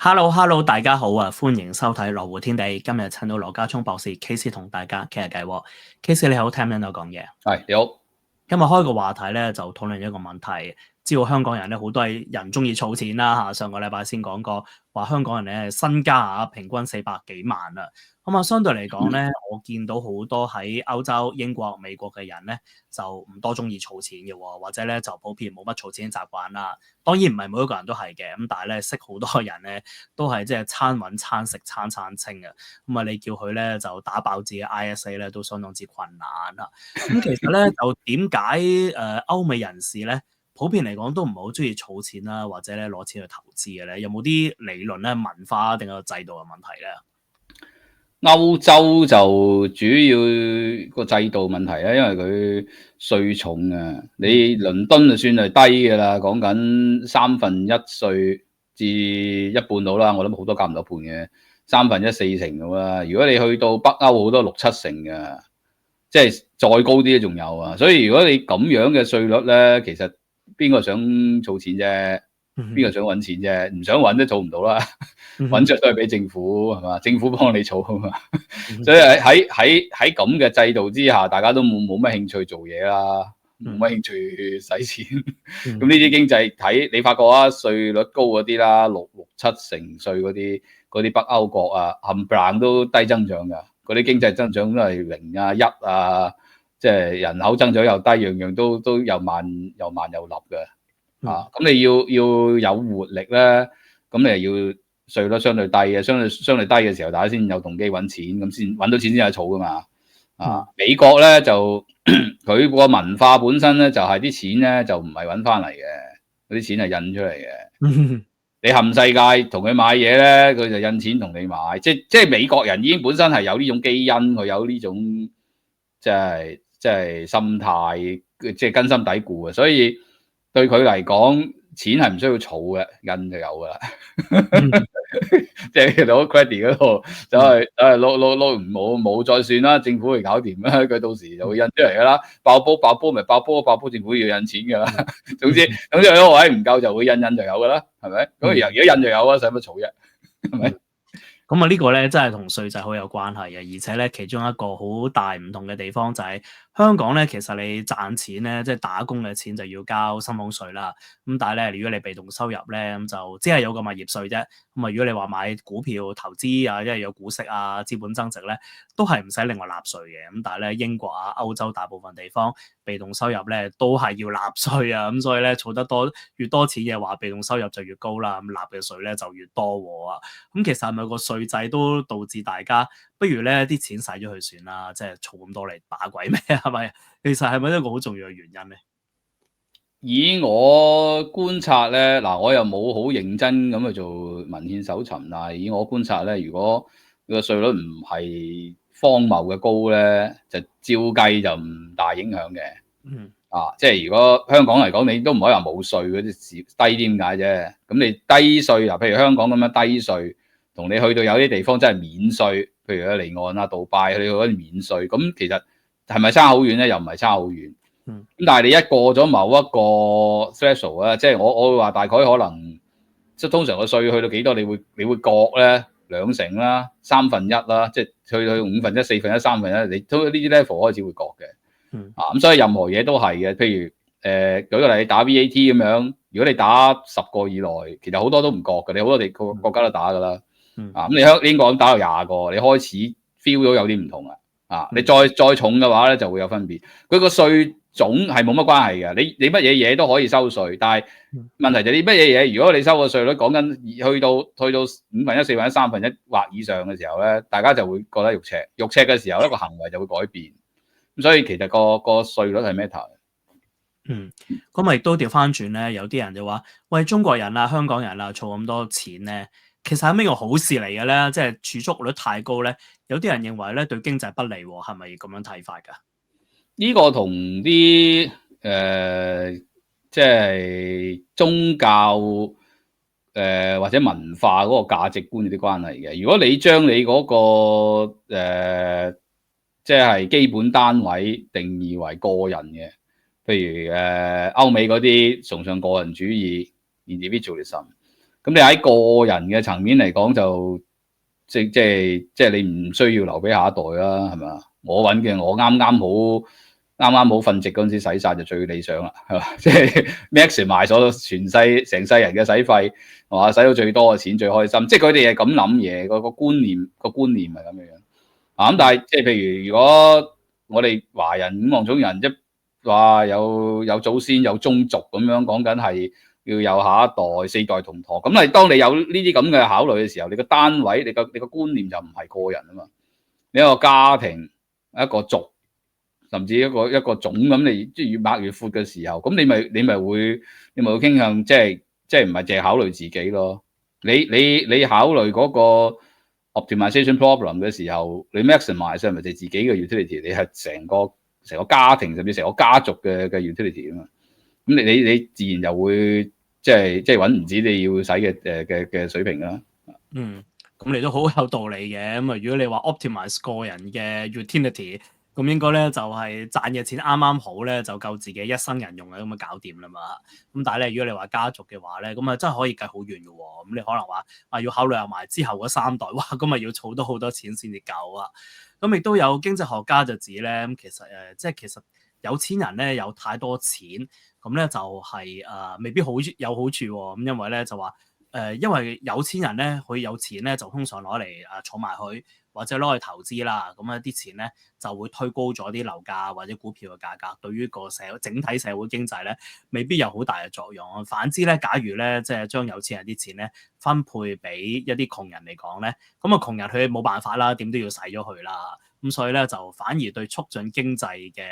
Hello，大家好啊！歡迎收睇羅湖天地。今日請到羅家聰博士 Case 同大家傾下偈喎。Case 你好，聽唔聽到講嘢？係你好。今日開個話題咧，就討論一個問題。知道香港人咧好多係人中意儲錢啦嚇。上個禮拜先講過，話香港人咧身家啊平均400幾萬啦。咁啊，相對嚟講咧，我見到好多喺歐洲、英國、美國嘅人咧，就唔多中意儲錢嘅喎，或者咧就普遍冇乜儲錢習慣啦。當然唔係每一個人都係嘅，咁但係咧識好多人咧都係即係餐揾餐食餐餐清嘅。咁啊，你叫佢咧就打爆自己 ISA 咧都相當之困難啦。咁其實咧就點解歐美人士咧普遍嚟講都唔係好中意儲錢啦，或者咧攞錢去投資嘅咧？有冇啲理論咧、文化定係制度嘅問題咧？歐洲就主要個制度問題咧，因為佢稅重啊。你倫敦就算係低嘅啦，講緊1/3稅至一半到啦。我諗好多加唔到半嘅，1/3、4成到啦。如果你去到北歐好多6、7成嘅，即係再高啲仲有啊。所以如果你咁樣嘅稅率咧，其實邊個想儲錢啫？邊個想揾錢啫？唔想揾都儲唔到啦。揾出都係俾政府係嘛？政府幫你儲啊嘛。所以喺咁嘅制度之下，大家都冇乜興趣做嘢啦，冇乜興趣使錢。咁呢啲經濟體你發覺啊，稅率高嗰啲啦，6、7成稅嗰啲北歐國啊，冚唪唥都低增長㗎。嗰啲經濟增長都係0啊、1啊，即係人口增長又低，樣樣都又慢又立嘅。咁你要有活力咧，咁你又要稅率相對低嘅，相對低嘅時候，大家先有動機揾錢，咁先揾到錢先有儲噶嘛。美國咧就佢個文化本身咧就係啲錢咧就唔係揾翻嚟嘅，嗰啲錢係印出嚟嘅。你冚世界同佢買嘢咧，佢就印錢同你買，即係美國人已經本身係有呢種基因，佢有呢種即係心態，即係根深蒂固嘅，所以對佢嚟講，錢係唔需要儲嘅，印就有噶啦。即係攞 credit 嗰度走去攞冇再算啦，政府會搞掂啦，佢到時就會印出嚟噶啦。爆煲咪爆煲，政府要印錢噶啦。總之嗰個位唔夠就會印就有噶啦，係咪？咁而家印就有啊，使乜儲啫？係咪？咁啊，呢個咧真係同稅制好有關係嘅，而且咧其中一個好大唔同嘅地方就係香港咧，其實你賺錢咧，即係打工嘅錢就要交薪俸稅啦。咁但係咧，如果你被動收入咧，咁就只係有個物業稅啫。咁啊，如果你話買股票投資啊，因為有股息啊、資本增值咧，都係唔使另外納稅嘅。咁但係咧，英國啊、歐洲大部分地方被動收入咧都係要納稅啊。咁所以咧，儲得越多錢嘅話，被動收入就越高啦。咁納嘅稅咧就越多喎。咁其實係咪個稅制都導致大家不如咧啲錢使咗去算啦，即係儲咁多嚟把鬼咩？係咪？其實係咪一個好重要嘅原因咧？以我觀察咧，嗱，我又冇好認真咁去做文獻搜尋，但係以我觀察咧，如果個稅率唔係荒謬嘅高咧，就照計就唔大影響嘅。即係如果香港嚟講，你都唔可以話冇稅嗰啲低啲點解啫？咁你低稅啊，譬如香港咁樣低稅，同你去到有啲地方真係免稅，譬如喺離岸啊、杜拜，你去嗰啲免稅，咁其實係咪差好遠咧？又唔係差好遠。咁但係你一過咗某一個 threshold 咧，即係我會話大概可能，即係通常個稅去到幾多，你會割咧2成啦、1/3啦，即係去到5分之一、4分之一、3分之一，你都呢啲 level 開始會割嘅。咁所以任何嘢都係嘅，譬如舉個例，你打 VAT 咁樣，如果你打10個以內，其實好多都唔割嘅，你好多國家都打噶啦。咁你英國打到20個，你開始 feel 到有啲唔同啦。你再重嘅話咧，就會有分別。佢個稅總係冇乜關係嘅，你乜嘢嘢都可以收稅，但係問題就係你乜嘢嘢，如果你收個稅率講緊去到5分之一、4分之一、3分之一或以上嘅時候咧，大家就會覺得肉赤嘅時候，一個行為就會改變。咁所以其實個稅率係 matter 嘅。咁咪都調翻轉咧，有啲人就話：喂，中國人啊、香港人啊，儲咁多錢咧，其實係咩個好事嚟嘅咧？即係儲蓄率太高咧，有啲人認為咧對經濟不利喎，係咪咁樣睇法㗎？呢個同啲即係宗教或者文化嗰個價值觀有啲關係嘅。如果你將你嗰個即係基本單位定義為個人嘅，譬如歐美嗰啲崇尚個人主義 individualism，咁你喺個人嘅層面嚟講，就即係你唔需要留俾下一代啦，係咪？我揾嘅，我啱啱好瞓直嗰陣時使晒就最理想啦，係嘛？即係 max 埋咗成世人嘅使費，係嘛？使到最多嘅錢最開心，即係佢哋係咁諗嘢，個觀念係咁樣啊。咁但係即係譬如如果我哋華人五黃種人話有祖先有宗族咁樣講緊係要有下一代四代同堂，咁當你有呢啲咁嘅考慮嘅時候，你個單位你個觀念就唔係個人啊嘛，你一個家庭一個族。甚至一個種咁，你即係越擘越闊嘅時候，咁你咪會傾向即係唔係淨係考慮自己咯？你考慮嗰個 optimization problem 嘅時候，你 maximize 係咪就係自己嘅 utility？ 你係成個家庭甚至成個家族嘅 utility 啊嘛？咁你自然就會即係揾唔止你要使嘅水平啦。咁你都好有道理嘅。咁啊，如果你話 optimize 個人嘅 utility。咁應該咧就係賺嘅錢啱啱好咧，就夠自己一生人用嘅，咁啊搞掂啦嘛。咁但係咧，如果你話家族嘅話咧，咁啊真係可以計好遠嘅喎。咁你可能話要考慮埋之後嗰三代，哇，咁啊要儲到好多錢先至夠啊。咁亦都有經濟學家就指咧，咁其實有錢人咧有太多錢，咁咧就係未必好有好處喎。咁因為咧就話因為有錢人咧佢有錢咧就通常攞嚟儲埋佢。或者攞去投資啦，咁啲錢咧就會推高咗啲樓價或者股票嘅價格，對於個整體社會經濟咧未必有好大嘅作用。反之咧，假如咧即係將有錢人啲錢咧分配俾一啲窮人嚟講咧，咁窮人佢冇辦法啦，點都要使咗佢啦。咁所以咧就反而對促進經濟嘅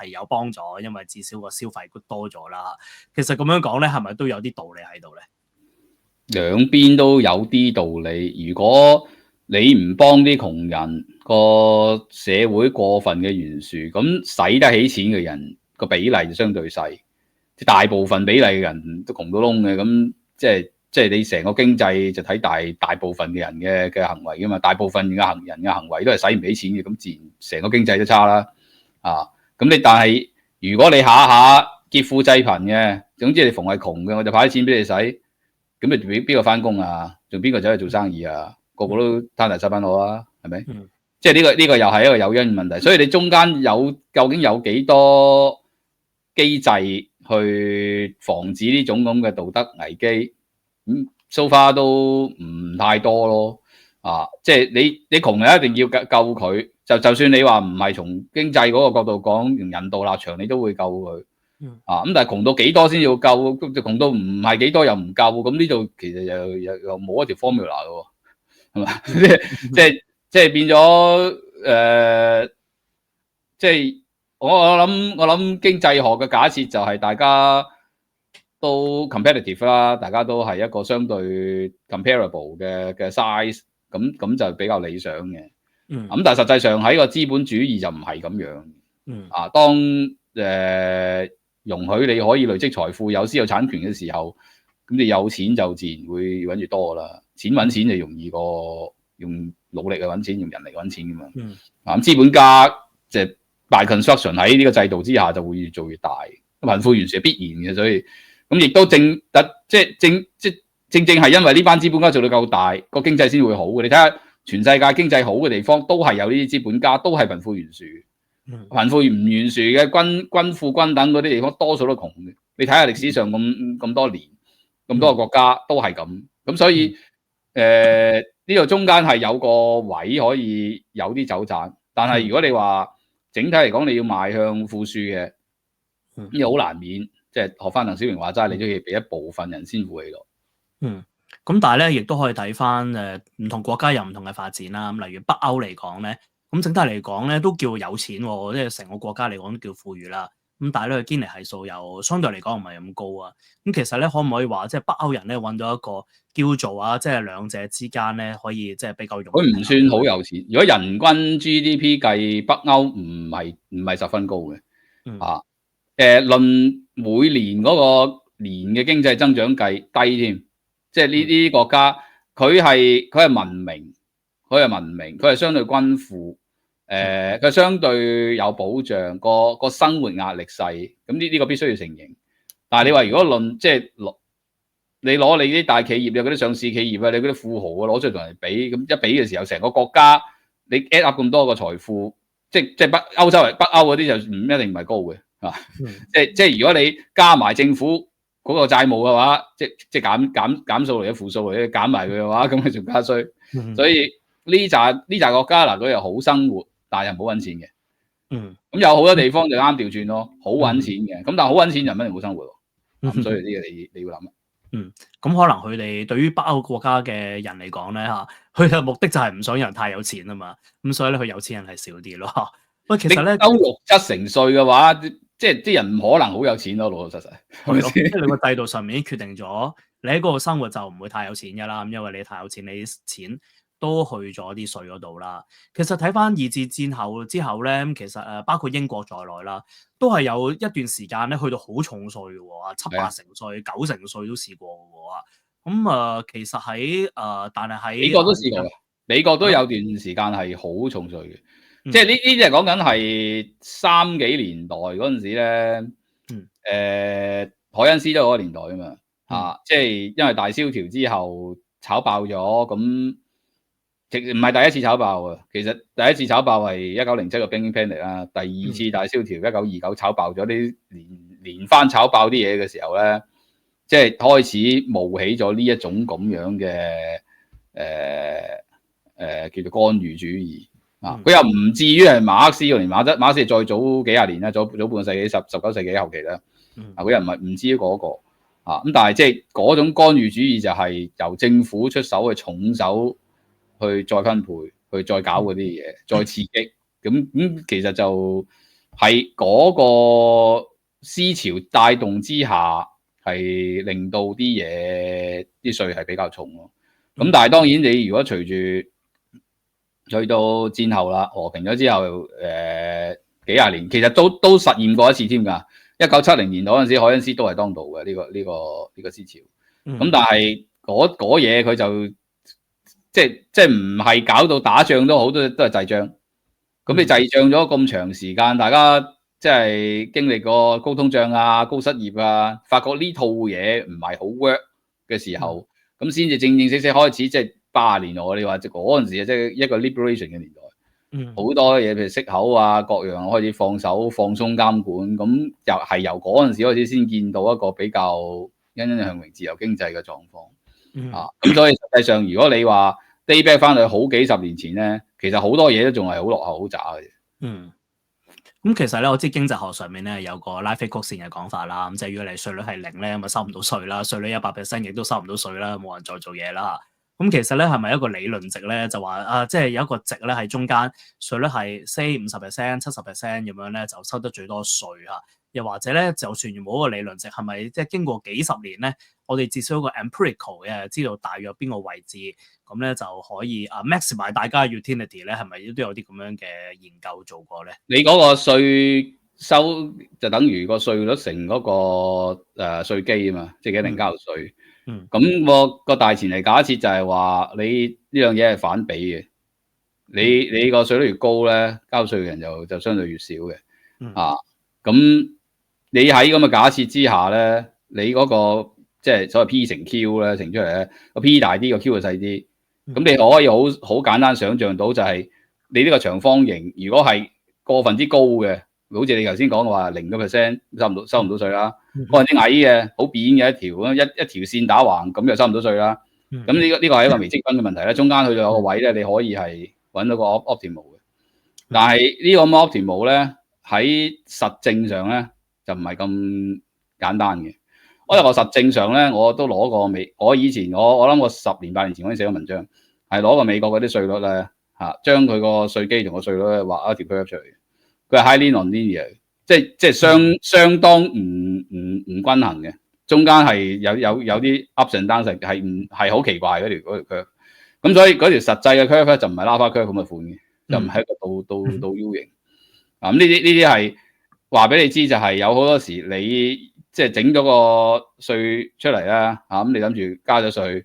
係有幫助，因為至少個消費多咗啦。其實咁樣講咧，係咪都有啲道理喺度咧？兩邊都有啲道理。如果你唔幫啲窮人，個社會過分嘅懸殊，咁使得起錢嘅人個比例就相對細，即大部分比例嘅人都窮到窿嘅，咁即係你成個經濟就睇大部分嘅人嘅行為噶嘛，大部分嘅人嘅行為都係使唔起錢嘅，咁自然成個經濟都差啦。咁但係如果你下下劫富濟貧嘅，總之你逢係窮嘅，我就派啲錢俾你使，咁你邊個翻工啊？仲邊個走去做生意啊？個個都攤大手板攞啊，係咪？即係呢個又係一個誘因問題，所以你中間究竟有幾多機制去防止呢種咁嘅道德危機？so far 都唔太多咯。即係你窮人一定要救佢，就算你話唔係從經濟嗰個角度講，用人道立場你都會救佢。咁但係窮到幾多先要救？窮到唔係幾多又唔救，咁呢度其實又冇一條 formula 嘅。係嘛？即係變咗即係我諗經濟學嘅假設就係大家都 competitive 啦，大家都係一個相對 comparable 嘅 size，咁就比較理想嘅。咁但係實際上喺個資本主義就唔係咁樣。當容許你可以累積財富、有私有產權嘅時候，咁你有錢就自然會揾越多啦。錢揾錢就容易過用努力去揾錢，用人嚟揾錢噶嘛。咁資本家即係 by construction 喺呢個制度之下就會越做越大，貧富懸殊係必然嘅，所以咁亦都正係因為呢班資本家做到夠大，個經濟先會好嘅。你睇下全世界經濟好嘅地方，都係有呢啲資本家，都係貧富懸殊。貧富唔懸殊嘅均富均等嗰啲地方，多數都窮嘅。你睇下歷史上咁多年，咁多個國家都係咁。咁所以呢度中間係有個位可以有啲走盞，但係如果你話整體嚟講你要邁向富庶嘅，又好難免，即係學翻鄧小平話齋，你都要俾一部分人先富起咯。咁但係咧，亦都可以睇翻唔同國家有唔同嘅發展啦。咁例如北歐嚟講咧，咁整體嚟講咧都叫有錢喎，即係成個國家嚟講都叫富裕啦。咁但係咧，佢堅尼係數又相對嚟講唔係咁高啊。咁其實咧，可唔可以話即係北歐人咧揾到一個叫做即係兩者之間咧可以即係比較容易？佢唔算好有錢，如果人均 GDP 計，北歐唔係十分高嘅。論每年嗰個年嘅經濟增長計低添，即係呢啲國家佢係文明，佢係相對均富。佢相對有保障，個生活壓力細，咁呢個必須要承認。但係你話如果論即係你攞你啲大企業啊，嗰啲上市企業啊，你嗰啲富豪啊攞出嚟同人比，咁一比嘅時候，成個國家你 add up 咁多個財富，即係歐洲北歐嗰啲就唔一定唔係高嘅，即係如果你加埋政府嗰個債務嘅話，即係減數嚟嘅負數嚟嘅，減埋佢嘅話，咁佢仲加衰。所以呢扎國家嗱，佢又好生活，但係又唔好揾錢嘅。咁有好多地方就啱調轉咯，好揾錢嘅，咁但係好揾錢就唔一定好生活。咁所以呢個你要諗。咁可能佢哋對於北歐國家嘅人嚟講咧嚇，佢嘅目的就係唔想有人太有錢啊嘛，咁所以咧佢有錢人係少啲咯。喂，其實咧收6-7成稅嘅話，即係啲人唔可能好有錢咯，老老實實。係咯，即係你個制度上面已經決定咗，你喺嗰度生活就唔會太有錢㗎啦，咁因為你太有錢，你啲錢都去咗啲稅嗰度啦。其實睇翻二次戰後之後咧，其實包括英國在內啦，都係有一段時間咧去到好重稅嘅喎，7-8成稅、9成稅都試過嘅喎。咁其實喺但係喺美國都試過嘅，美國都有段時間係好重稅嘅。即係呢啲係講緊係30幾年代嗰陣時咧，凱恩斯都嗰個年代啊嘛，即係因為大蕭條之後炒爆咗，咁唔係第一次炒爆啊，其實第一次炒爆係1907嘅 Banking Panic 啦，第二次大蕭條1929炒爆咗啲連番炒爆啲嘢嘅時候咧，即係開始冒起咗呢一種咁樣嘅叫做干預主義。佢又唔至於係馬克思嗰年，馬克思係再早幾廿年啦，早半個世紀19世紀後期啦。佢又唔至於嗰個咁，但係即係嗰種干預主義就係由政府出手去重手去再分配，去再搞嗰啲嘢，再刺激。咁其實就係嗰個思潮帶動之下，係令到啲嘢啲稅係比較重咯。咁但係當然你如果隨住去到戰後啦，和平咗之後，幾廿年，其實都實驗過一次添㗎。1970年嗰陣時，凱恩斯都係當道嘅呢個思潮。咁但係嗰嘢佢就即係唔係搞到打仗都好，都係滯脹。咁你滯脹咗咁長時間，大家即係經歷過高通脹啊、高失業啊，發覺呢套嘢唔係好 work 嘅時候，咁先至正式開始即係80年我哋話嗰陣時啊，即係一個 liberation 嘅年代。好多嘢譬如息口啊，各樣開始放手放鬆監管，咁又係由嗰陣時開始先見到一個比較欣欣向榮自由經濟嘅狀況。咁所以實際上如果你話 day back 翻去好幾十年前咧，其實好多嘢都仲係好落後好渣嘅。咁其實咧，我知經濟學上面咧有個拉菲曲線嘅講法啦，咁即係如果你稅率係0咧，咁啊收唔到稅啦；稅率100%亦都收唔到稅啦，冇人再做嘢啦。咁其實咧係咪一個理論值咧？就話即係有一個值咧喺中間，稅率係 say 50%、70% 咁樣咧，就收得最多稅嚇。又或者咧，就算冇一個理論值，係咪即係經過幾十年咧，我哋至少一個 empirical 嘅知道大約邊個位置，咁咧就可以maximize 大家嘅 utility 咧，係咪都有啲咁樣嘅研究做過咧？你嗰個稅收就等於個稅率乘嗰個稅基啊嘛，即係一定交稅。咁個大前提假設就係話你呢樣嘢係反比嘅，你個稅率越高咧，交稅嘅人就相對越少嘅。咁你喺咁嘅假設之下咧，你嗰個即係所謂 P 乘 Q 咧乘出嚟咧，個 P 大啲，個 Q 就細啲。咁你可以好簡單想像到就係你呢個長方形，如果係過分之高嘅，好似你頭先講嘅話0% 收唔到稅啦。過分之矮嘅，好扁嘅一條一條線打橫，咁就收唔到稅啦。咁呢個係一個微積分嘅問題啦。中間去到有個位咧，你可以係揾到個 optimal 嘅。但係呢個 optimal 咧喺實證上咧就唔係咁簡單嘅。因為我實證上咧，我都攞過我以前我諗我10年8年前嗰陣寫咗文章，係攞過美國嗰啲稅率咧將佢個稅基同個稅率畫一條 curve 出嚟。佢係 highly nonlinear，即係相當唔均衡嘅，中間係有啲 ups and downs，係好奇怪嗰條 curve。咁所以嗰條實際嘅 curve 咧就唔係 lava curve 咁嘅款嘅，就唔係一個倒 U 型。咁呢啲係話俾你知，就係有好多時你即係整咗個稅出嚟啦，咁你諗住加咗稅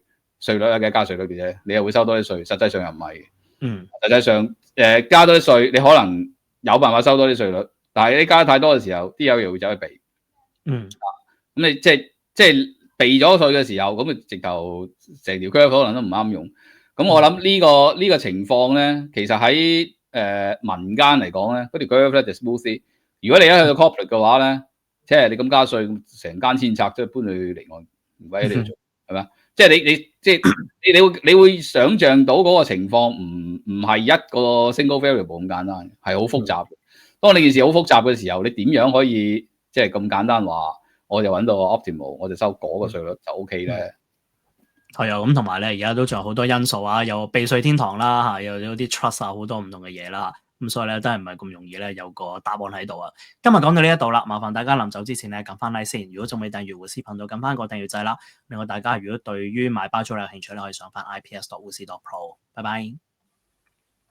率嘅加稅率嘅啫，你又會收多啲稅，實際上又唔係。實際上加多啲稅，你可能有辦法收多啲稅率，但係你加得太多嘅時候，啲友又會走去避。咁你即係避咗稅嘅時候，咁啊直頭成條 curve 可能都唔啱用。咁我諗呢個情況咧，其實喺民間嚟講咧，嗰條 curve 咧就 smooth 啲。如果你一去到 corporate 嘅話咧，即係你咁加稅，成間遷拆即係搬去離岸，唔鬼喺度做，係咪？即係你會想像到嗰個情況唔係一個 single variable 咁簡單，係好複雜。當你件事好複雜嘅時候，你點樣可以即係咁簡單話，我就揾到個 optimal，我就收嗰個稅率就 OK 咧？係啊，咁同埋咧，而家都仲有好多因素啊，有避稅天堂啦嚇，又有啲 trust 啊，好多唔同嘅嘢啦。咁所以咧，真係唔係咁容易咧，有個答案喺度啊。今日講到呢一度啦，麻煩大家臨走之前咧，撳翻 like 先。如果仲未訂閱胡思頻道，撳翻個訂閱掣啦。另外，大家如果對於買包租有興趣咧，可以上翻 ips.husi.pro。拜拜。